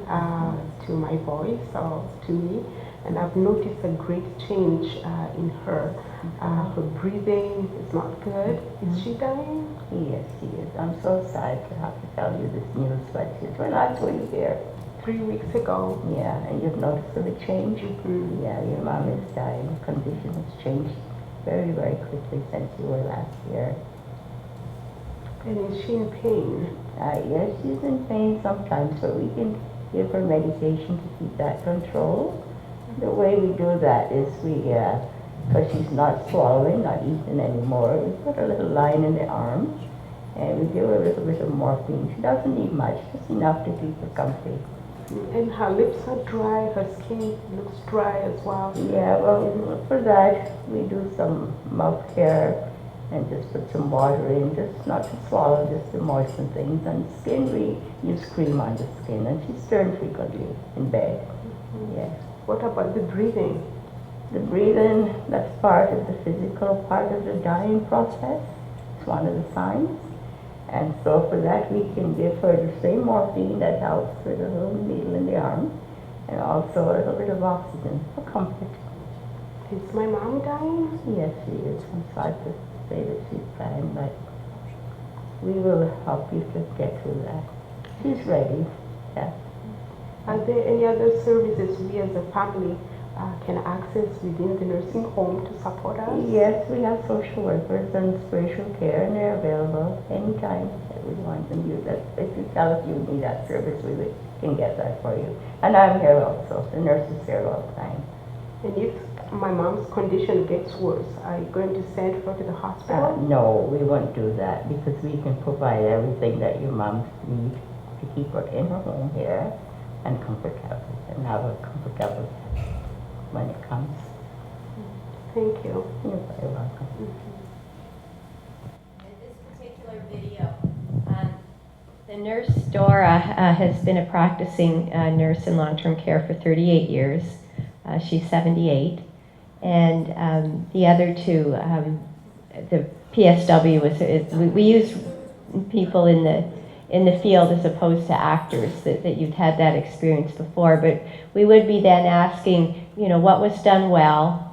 to my voice or to me, and I've noticed a great change in her. Her breathing is not good. Is she dying? Yes, she is. I'm so sorry to have to tell you this news, but when I saw you here 3 weeks ago. Yeah, and you've noticed the change? Mm-hmm. Yeah, your mom is dying. The condition has changed very, very quickly since you were last here. And is she in pain? Yes, she's in pain sometimes, but we can give her medication to keep that control. The way we do that is because she's not swallowing, not eating anymore, we put a little line in the arm, and we give her a little bit of morphine. She doesn't need much, just enough to keep her comfy. And her lips are dry, her skin looks dry as well. Yeah, well, for that, we do some mouth care and just put some water in, just not to swallow, just to moisten things. And skin, we use cream on the skin, and she's stirring frequently in bed. Mm-hmm. Yes. What about the breathing? The breathing, that's part of the physical part of the dying process. It's one of the signs. And so for that, we can give her the same morphine that helps with a little needle in the arm, and also a little bit of oxygen for comfort. Is my mom dying? Yes, she is. I'm sorry to say that she's dying, but we will help you to get through that. She's ready. Yeah. Are there any other services we as a family can access within the nursing home to support us? Yes, we have social workers and spiritual care, and they're available anytime that we want them. If you tell us you need that service, we can get that for you. And I'm here also. The nurse is here all the time. And if my mom's condition gets worse, are you going to send her to the hospital? No, we won't do that because we can provide everything that your mom needs to keep her in her home here and comfortable, and have her comfortable when it comes. Thank you. You're very welcome. This particular video, the nurse Dora has been a practicing nurse in long-term care for 38 years. She's 78. And the other two, the PSW we use people in the field as opposed to actors, that you've had that experience before. But we would be then asking, what was done well,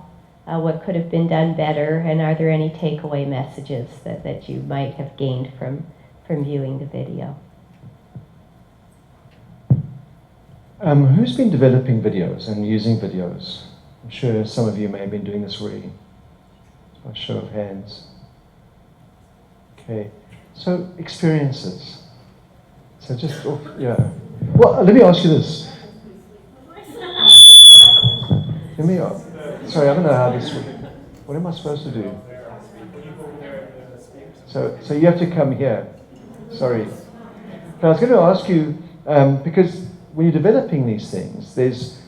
what could have been done better, and are there any takeaway messages that you might have gained from viewing the video? Who's been developing videos and using videos? I'm sure some of you may have been doing this already. A show of hands. Okay, so experiences. So just, yeah. Well, let me ask you this. Sorry, I don't know how this works. What am I supposed to do? So you have to come here. Sorry. But I was going to ask you, because when you're developing these things, there's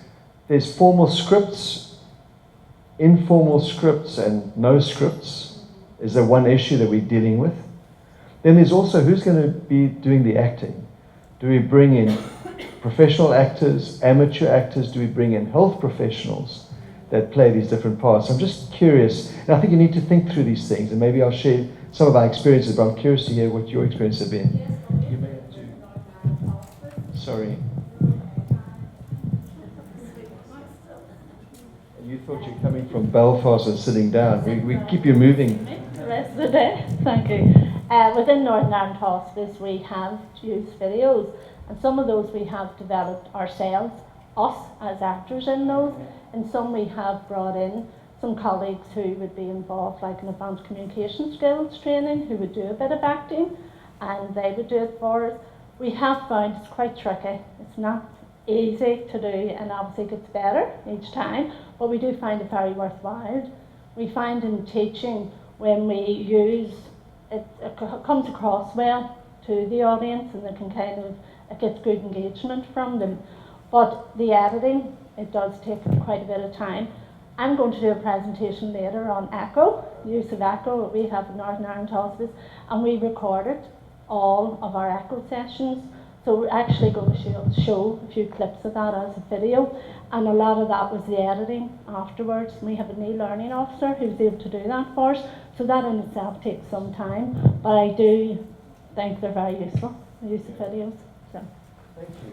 formal scripts, informal scripts, and no scripts. Is there one issue that we're dealing with? Then there's also who's going to be doing the acting. Do we bring in professional actors, amateur actors? Do we bring in health professionals that play these different parts? I'm just curious, and I think you need to think through these things, and maybe I'll share some of our experiences, but I'm curious to hear what your experiences have been. You may have to. Sorry. You thought you're coming from Belfast and sitting down. We keep you moving. The rest of the day. Thank you. Within Northern Ireland Hospice, we have used videos, and some of those we have developed ourselves, us as actors in those, and some we have brought in some colleagues who would be involved, like in advanced communication skills training, who would do a bit of acting, and they would do it for us. We have found it's quite tricky. It's not easy to do, and obviously it gets better each time, but we do find it very worthwhile. We find in teaching, when we use it, it comes across well to the audience, and they can it gets good engagement from them. But the editing, it does take quite a bit of time. I'm going to do a presentation later on echo, the use of echo that we have in Northern Ireland Hospice, and we recorded all of our echo sessions. So we're actually going to show a few clips of that as a video, and a lot of that was the editing afterwards. We have a new learning officer who's able to do that for us, so that in itself takes some time, but I do think they're very useful, the use of videos. So. Thank you.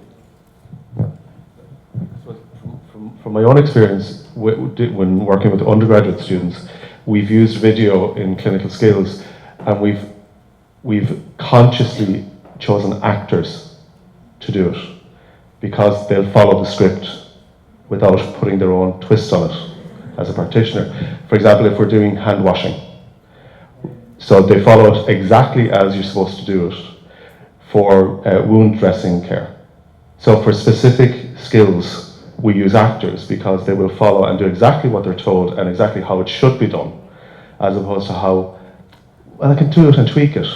From my own experience when working with undergraduate students, we've used video in clinical skills, and we've consciously chosen actors to do it because they'll follow the script without putting their own twist on it as a practitioner. For example, if we're doing hand washing, so they follow it exactly as you're supposed to do it for wound dressing care. So for specific skills, we use actors because they will follow and do exactly what they're told and exactly how it should be done, as opposed to how, well, I can do it and tweak it.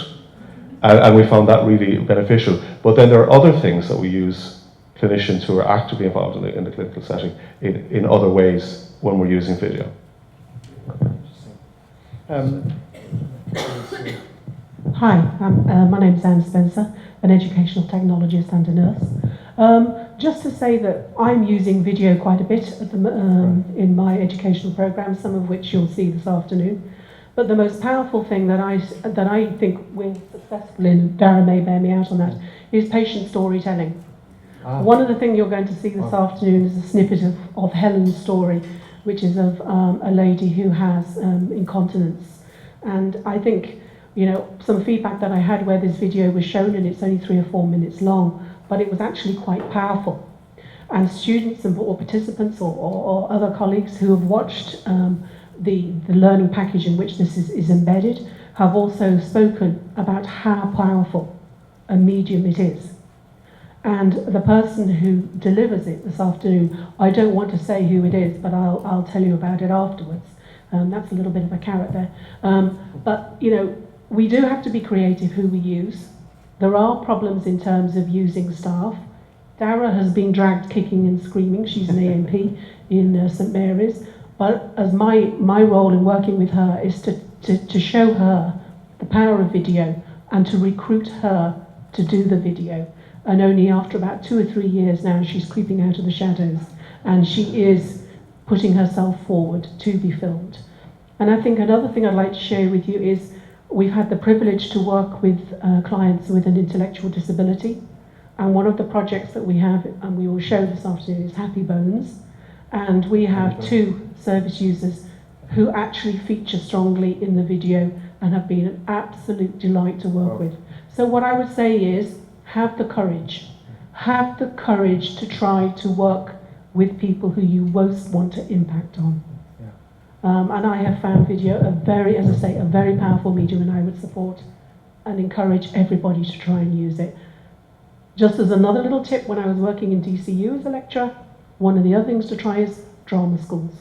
And we found that really beneficial. But then there are other things that we use clinicians who are actively involved in the clinical setting in other ways when we're using video. Hi, my name is Anne Spencer, an educational technologist and a nurse. Just to say that I'm using video quite a bit at in my educational programs, some of which you'll see this afternoon. But the most powerful thing that I think we're successful in, Darren may bear me out on that, is patient storytelling. One of the things you're going to see this afternoon is a snippet of Helen's story, which is of a lady who has incontinence. And I think, some feedback that I had where this video was shown, and it's only 3 or 4 minutes long, but it was actually quite powerful. And students or participants or other colleagues who have watched the learning package in which this is embedded have also spoken about how powerful a medium it is. And the person who delivers it this afternoon, I don't want to say who it is, but I'll tell you about it afterwards. That's a little bit of a carrot there. But, we do have to be creative who we use. There are problems in terms of using staff. Dara has been dragged kicking and screaming. She's an AMP in St Mary's. But as my role in working with her is to show her the power of video and to recruit her to do the video. And only after about 2 or 3 years now, she's creeping out of the shadows and she is putting herself forward to be filmed. And I think another thing I'd like to share with you is we've had the privilege to work with clients with an intellectual disability. And one of the projects that we have, and we will show this afternoon, is Happy Bones. And we have 2 service users who actually feature strongly in the video and have been an absolute delight to work with. So what I would say is, have the courage. Have the courage to try to work with people who you most want to impact on. And I have found video a very powerful medium, and I would support and encourage everybody to try and use it. Just as another little tip, when I was working in DCU as a lecturer, one of the other things to try is drama schools.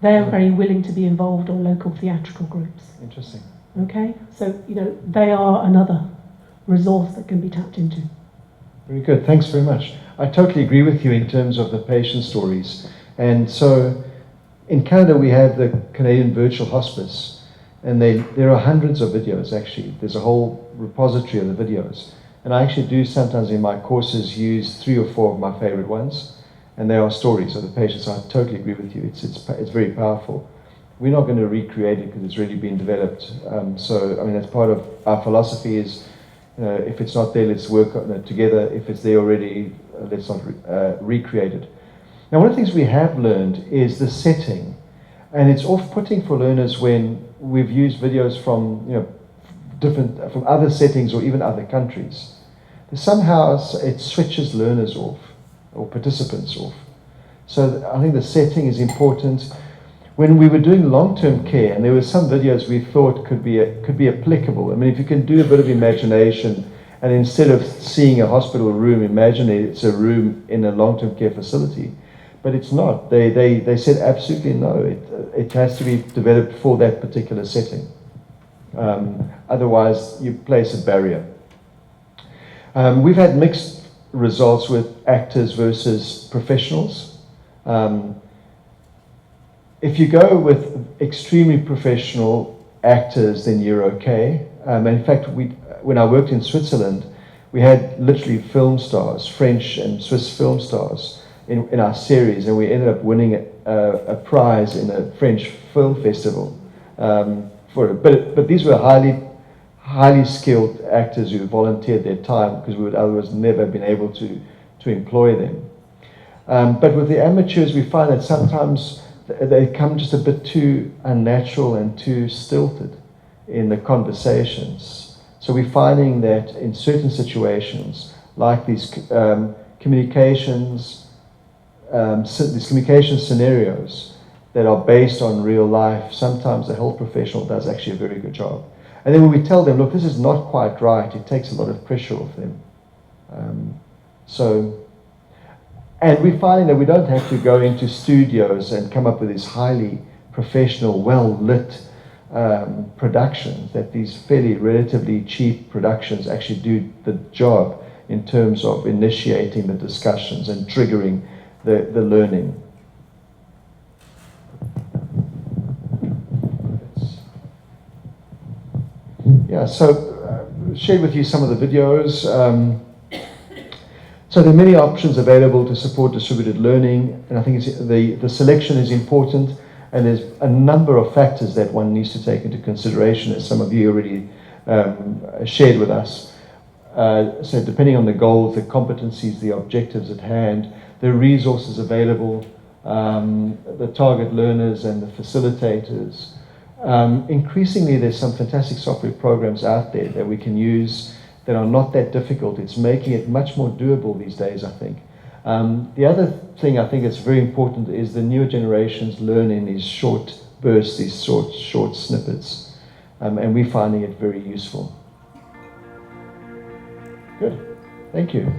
They're very willing to be involved, or local theatrical groups. Interesting. Okay, so they are another resource that can be tapped into. Very good, thanks very much. I totally agree with you in terms of the patient stories. And so in Canada we have the Canadian Virtual Hospice, and there are hundreds of videos actually. There's a whole repository of the videos. And I actually do sometimes in my courses use 3 or 4 of my favorite ones, and they are stories of the patients. So I totally agree with you, it's very powerful. We're not going to recreate it because it's really been developed. So I mean, that's part of our philosophy is, if it's not there, let's work on it together. If it's there already, let's not recreate it. Now, one of the things we have learned is the setting, and it's off-putting for learners when we've used videos from from other settings or even other countries. Somehow it switches learners off or participants off. So I think the setting is important. When we were doing long-term care, and there were some videos we thought could be applicable. I mean, if you can do a bit of imagination, and instead of seeing a hospital room, imagine it's a room in a long-term care facility. But it's not. They said absolutely no. It has to be developed for that particular setting. Otherwise, you place a barrier. We've had mixed results with actors versus professionals. If you go with extremely professional actors, then you're okay. And in fact, when I worked in Switzerland, we had literally film stars, French and Swiss film stars in our series, and we ended up winning a prize in a French film festival for it. But these were highly skilled actors who volunteered their time because we would otherwise never have been able to employ them. But with the amateurs, we find that sometimes they come just a bit too unnatural and too stilted in the conversations. So we're finding that in certain situations, like these communication scenarios that are based on real life, sometimes the health professional does actually a very good job. And then when we tell them, look, this is not quite right, it takes a lot of pressure off them. And we're finding that we don't have to go into studios and come up with these highly professional, well-lit productions, that these fairly relatively cheap productions actually do the job in terms of initiating the discussions and triggering the learning. Yeah, so shared with you some of the videos. So there are many options available to support distributed learning, and I think the selection is important, and there's a number of factors that one needs to take into consideration, as some of you already shared with us. So depending on the goals, the competencies, the objectives at hand, the resources available, the target learners and the facilitators. Increasingly, there's some fantastic software programs out there that we can use that are not that difficult. It's making it much more doable these days, I think. The other thing I think is very important is the newer generations learn in these short bursts, these short snippets, and we're finding it very useful. Good, thank you.